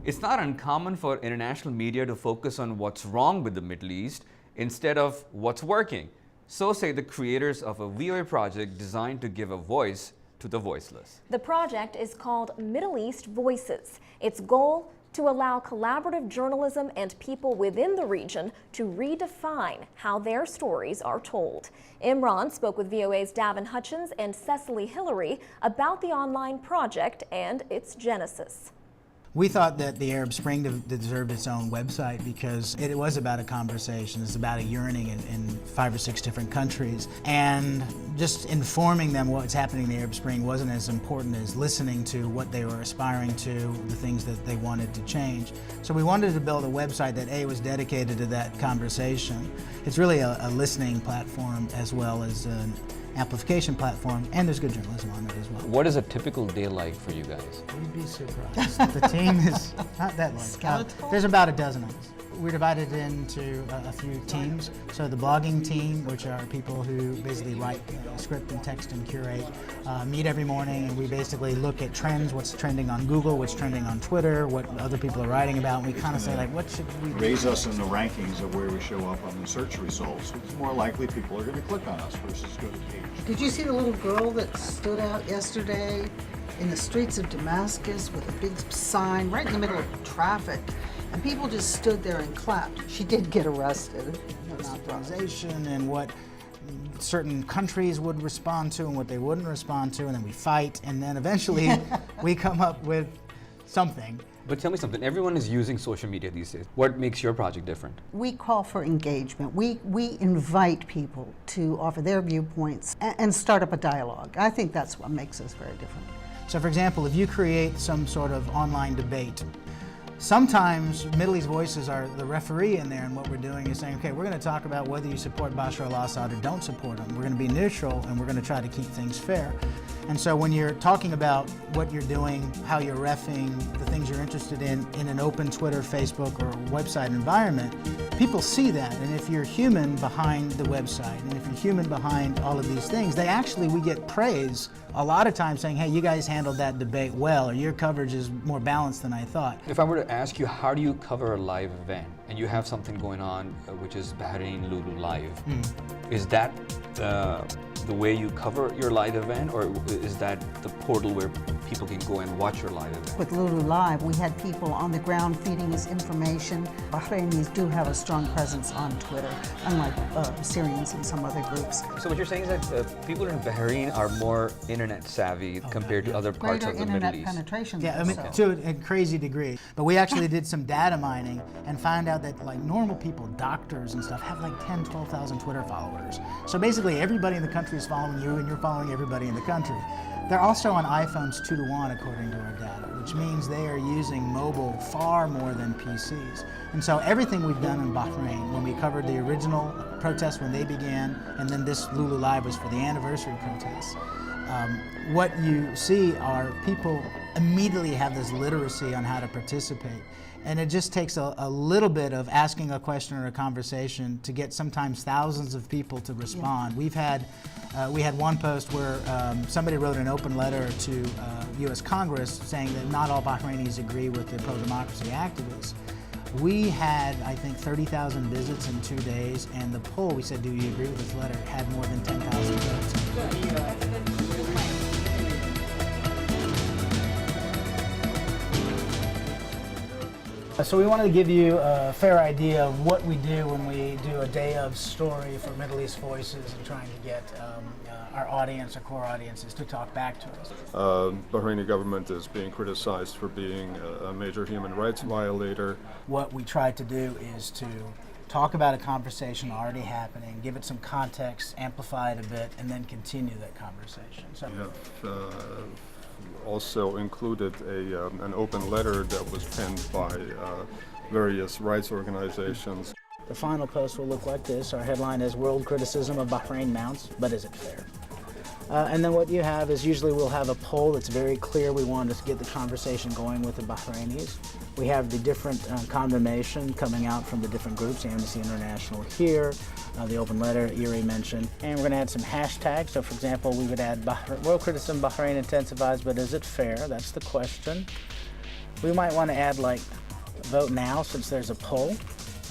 It's not uncommon for international media to focus on what's wrong with the Middle East instead of what's working. So say the creators of a VOA project designed to give a voice to the voiceless. The project is called Middle East Voices. Its goal, to allow collaborative journalism and people within the region to redefine how their stories are told. Imran spoke with VOA's Davin Hutchins and Cecily Hillary about the online project and its genesis. We thought that the Arab Spring deserved its own website because it was about a conversation. It's about a yearning in 5 or 6 different countries. And just informing them what's happening in the Arab Spring wasn't as important as listening to what they were aspiring to, the things that they wanted to change. So we wanted to build a website that was dedicated to that conversation. It's really a listening platform as well as an amplification platform, and there's good journalism on it as well. What is a typical day like for you guys? You'd be surprised. The team is not that large. There's about a dozen of us. We're divided into a few teams. So the blogging team, which are people who basically write script and text and curate, meet every morning, and we basically look at trends, what's trending on Google, what's trending on Twitter, what other people are writing about, and we kind of say, like, what should we do? Raise us in the rankings of where we show up on the search results. It's more likely people are going to click on us versus go to page. Did you see the little girl that stood out yesterday in the streets of Damascus with a big sign right in the middle of traffic? And people just stood there and clapped. She did get arrested. Optimization and what certain countries would respond to and what they wouldn't respond to, and then we fight, and then eventually we come up with something. But tell me something, everyone is using social media these days. What makes your project different? We call for engagement. We invite people to offer their viewpoints and start up a dialogue. I think that's what makes us very different. So for example, if you create some sort of online debate, sometimes Middle East Voices are the referee in there, and what we're doing is saying, okay, we're going to talk about whether you support Bashar al-Assad or don't support him. We're going to be neutral, and we're going to try to keep things fair. And so when you're talking about what you're doing, how you're reffing, the things you're interested in an open Twitter, Facebook, or website environment, people see that. And if you're human behind the website, and if you're human behind all of these things, we get praise a lot of times saying, hey, you guys handled that debate well, or your coverage is more balanced than I thought. If I were to ask you, how do you cover a live event, and you have something going on, which is Bahrain Lulu Live, is that the way you cover your live event, or is that the portal where people can go and watch your live event? With Lulu Live, we had people on the ground feeding us information. Bahrainis do have a strong presence on Twitter, unlike Syrians and some other groups. So what you're saying is that people in Bahrain are more internet savvy compared to other parts of the Middle East? Greater internet penetration. Yeah, I mean, to a crazy degree. But we actually did some data mining and found out that like normal people, doctors and stuff, have like 10, 12,000 Twitter followers. So basically everybody in the country is following you, and you're following everybody in the country. They're also on iPhones 2 to 1 according to our data, which means they are using mobile far more than PCs. And so everything we've done in Bahrain, when we covered the original protests when they began, and then this Lulu Live was for the anniversary protests, what you see are people immediately have this literacy on how to participate. And it just takes a little bit of asking a question or a conversation to get sometimes thousands of people to respond. We had one post where somebody wrote an open letter to U.S. Congress saying that not all Bahrainis agree with the pro-democracy activists. We had, I think, 30,000 visits in 2 days, and the poll, we said, do you agree with this letter, had more than 10,000 votes. So we wanted to give you a fair idea of what we do when we do a day of story for Middle East Voices and trying to get our audience, our core audiences, to talk back to us. Bahraini government is being criticized for being a major human rights violator. What we try to do is to talk about a conversation already happening, give it some context, amplify it a bit, and then continue that conversation. So We have also included an open letter that was penned by various rights organizations. The final post will look like this. Our headline is "World Criticism of Bahrain Mounts, but is it fair?" And then what you have is usually we'll have a poll that's very clear. We want to get the conversation going with the Bahrainis. We have the different condemnation coming out from the different groups, Amnesty International here, the open letter Erie mentioned. And we're going to add some hashtags. So for example, we would add World Criticism Bahrain intensifies, but is it fair? That's the question. We might want to add like vote now since there's a poll.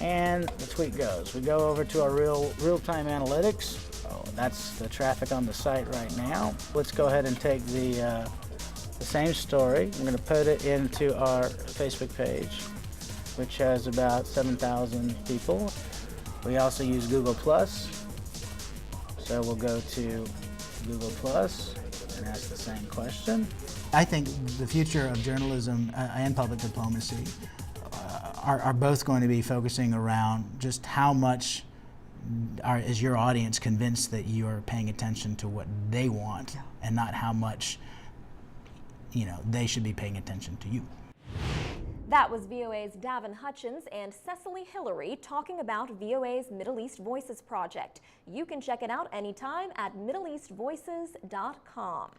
And the tweet goes, we go over to our real-time analytics. Oh, that's the traffic on the site right now. Let's go ahead and take the same story. I'm going to put it into our Facebook page, which has about 7,000 people. We also use Google+. So we'll go to Google+ and ask the same question. I think the future of journalism and public diplomacy are both going to be focusing around just how much is your audience convinced that you are paying attention to what they want, and not how much they should be paying attention to you. That was VOA's Davin Hutchins and Cecily Hillary talking about VOA's Middle East Voices project. You can check it out anytime at MiddleEastVoices.com.